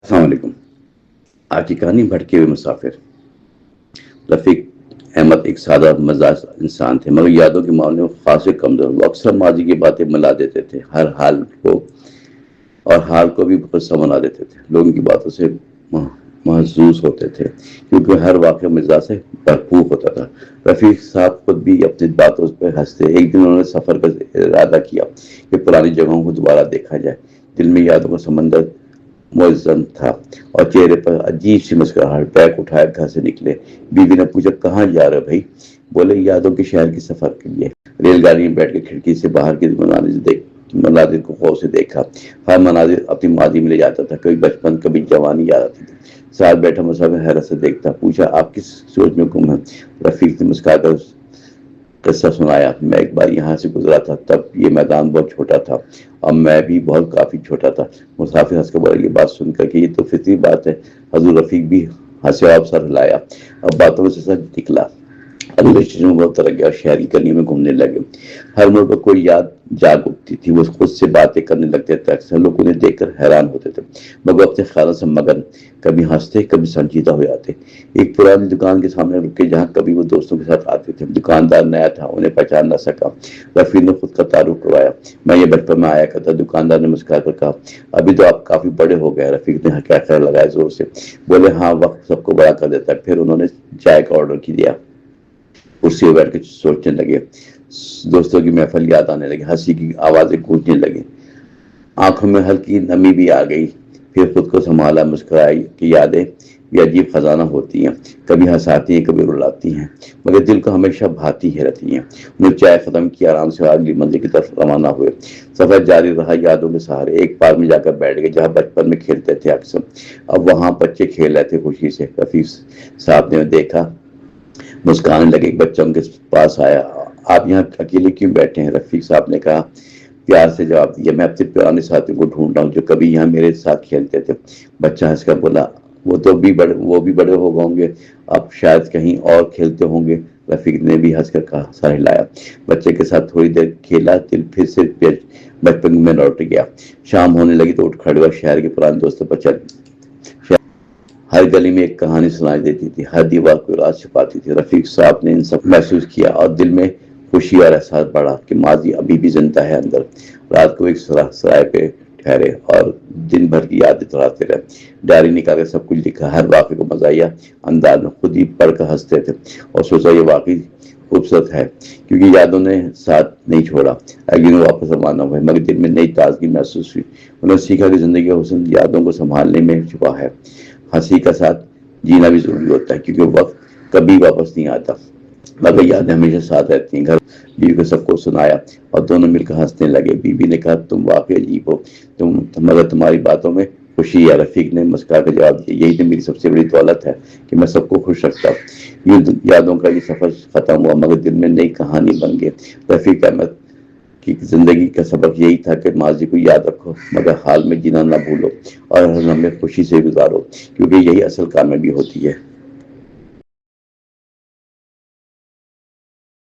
السلام علیکم۔ آج کی کہانی بھٹکے ہوئے مسافر۔ رفیق احمد ایک سادہ مزاج انسان تھے، مگر یادوں کے معاملے میں خاصے کمزور۔ وہ اکثر ماضی کی باتیں ملا دیتے تھے، ہر حال کو اور حال کو بھی قصہ بنا دیتے تھے۔ لوگوں کی باتوں سے محظوظ ہوتے تھے کیونکہ ہر واقعہ مزاج سے بھرپور ہوتا تھا۔ رفیق صاحب خود بھی اپنی باتوں پہ ہنستے۔ ایک دن انہوں نے سفر کا ارادہ کیا کہ پرانی جگہوں کو دوبارہ دیکھا جائے۔ دل میں یادوں کا سمندر موزن تھا اور چہرے پر عجیب سی مسکراہٹ۔ بیگ اٹھائے گھر سے نکلے۔ بیوی نے پوچھا، کہاں جا رہے بھائی؟ بولے، یادوں کے شہر کی سفر کے لیے۔ ریل گاڑی میں بیٹھ کے کھڑکی سے باہر کے مناظر کو غور سے دیکھا۔ ہر مناظر اپنی ماضی میں لے جاتا تھا، کبھی بچپن، کبھی جوانی یاد آتی تھی۔ ساتھ بیٹھا مسافر حیرت سے دیکھتا۔ پوچھا، آپ کس سوچ میں گم ہیں؟ رفیق نے مسکرا کر قصہ سنایا۔ میں ایک بار یہاں سے گزرا تھا، تب یہ میدان بہت چھوٹا تھا اور میں بھی بہت کافی چھوٹا تھا۔ مسافر ہنس کر بولا، یہ بات سن کر کہ یہ تو فطری بات ہے۔ حضور رفیق بھی ہنسے اور سر ہلایا۔ اب باتوں میں سے سچ نکلا۔ اگلے اسٹیشن میں بہت اتر گیا اور شہری گلیوں میں گھومنے لگے۔ ہر موڑ پر کوئی یاد جاگ اٹھتی تھی۔ وہ خود سے باتیں کرنے لگتے تھے۔ اکثر لوگ انہیں دیکھ کر حیران ہوتے تھے، مگر وہ اپنے خیالوں سے مگن، کبھی ہنستے، کبھی سنجیدہ ہو جاتے۔ ایک پرانی دکان کے سامنے رکے جہاں کبھی وہ دوستوں کے ساتھ آتے تھے۔ دکاندار نیا تھا، انہیں پہچان نہ سکا۔ رفیق نے خود کا تعارف کروایا، میں یہ بچپن میں آیا کرتا۔ دکاندار نے مسکرا کر کہا، ابھی تو آپ کافی بڑے ہو گئے۔ رفیق نے خیر لگایا زور سے۔ بولے، ہاں، وقت سب کو بڑا کر دیتا ہے۔ پھر انہوں نے چائے کا آرڈر کیا۔ کرسی پہ بیٹھ کے سوچنے لگے۔ دوستوں کی محفل یاد آنے لگی، ہنسی کی آوازیں گونجنے لگی، آنکھوں میں ہلکی نمی بھی آ گئی۔ پھر خود کو سنبھالا، مسکرائی کہ یادیں یہ عجیب خزانہ ہوتی ہیں، کبھی ہنساتی ہیں، کبھی رلاتی ہیں، مگر دل کو ہمیشہ بھاتی ہی رہتی ہیں۔ انہوں نے چائے ختم کی، آرام سے اگلی منزل کی طرف روانہ ہوئے۔ سفر جاری رہا یادوں کے سہارے۔ ایک پارک میں جا کر بیٹھ گئے جہاں بچپن میں کھیلتے تھے اکثر۔ اب وہاں بچے کھیل رہے تھے خوشی سے۔ رفیق صاحب نے دیکھا، مسکرانے لگے۔ ایک بچہ ان کے پاس آیا، آپ یہاں اکیلے کیوں بیٹھے ہیں؟ رفیق صاحب نے کہا، پیار سے جواب دیا، میں اپنے پرانے ساتھیوں کو ڈھونڈ رہا ہوں جو کبھی یہاں میرے ساتھ کھیلتے تھے۔ بچہ ہنس کر بولا، وہ بھی بڑے ہو گئے ہوں گے، اب شاید کہیں اور کھیلتے ہوں گے۔ رفیق نے بھی ہنس کر کہا، سر ہلایا۔ بچے کے ساتھ تھوڑی دیر کھیلا، دل پھر سے بچپن میں لوٹ گیا۔ شام ہونے لگی تو اٹھ کھڑے ہوا، شہر کے پرانے دوستوں پر چل۔ ہر گلی میں ایک کہانی سنائی دیتی تھی، ہر دیوار کوئی راز چھپاتی تھی۔ رفیق صاحب نے ان سب محسوس کیا اور دل میں خوشی اور احساس بڑھا کہ ماضی ابھی بھی زندہ ہے اندر۔ رات کو ایک سرائے پہ ٹھہرے اور دن بھر کی یادیں دہراتے رہے۔ ڈائری نکال کر سب کچھ لکھا، ہر واقعے کو مزاحیہ انداز میں خود ہی پڑھ کر ہنستے تھے اور سوچا یہ واقعی خوبصورت ہے کیونکہ یادوں نے ساتھ نہیں چھوڑا۔ اگلے دن واپس روانہ ہوئے، مگر دل میں نئی تازگی محسوس ہوئی۔ انہوں نے سیکھا کہ زندگی کا حسن یادوں کو سنبھالنے میں چھپا ہے۔ ہنسی کا ساتھ جینا بھی ضروری ہوتا ہے کیونکہ وقت کبھی واپس نہیں آتا، مگر یادیں ہمیشہ ساتھ رہتی ہیں۔ گھر بیوی کو سب کو سنایا اور دونوں مل کر ہنسنے لگے۔ بیوی نے کہا، تم واقعی عجیب ہو، مگر تمہاری باتوں میں خوشی ہے۔ رفیق نے مسکرا کر جواب دیا، یہی تو میری سب سے بڑی دولت ہے کہ میں سب کو خوش رکھتا ہوں۔ یوں یادوں کا یہ سفر ختم ہوا مگر دل میں نئی کہانی بن گئی۔ رفیق احمد کی زندگی کا سبق یہی تھا کہ ماضی کو یاد رکھو مگر حال میں جینا نہ بھولو اور ہر لمحے خوشی سے گزارو کیونکہ یہی اصل کامیابی ہوتی ہے۔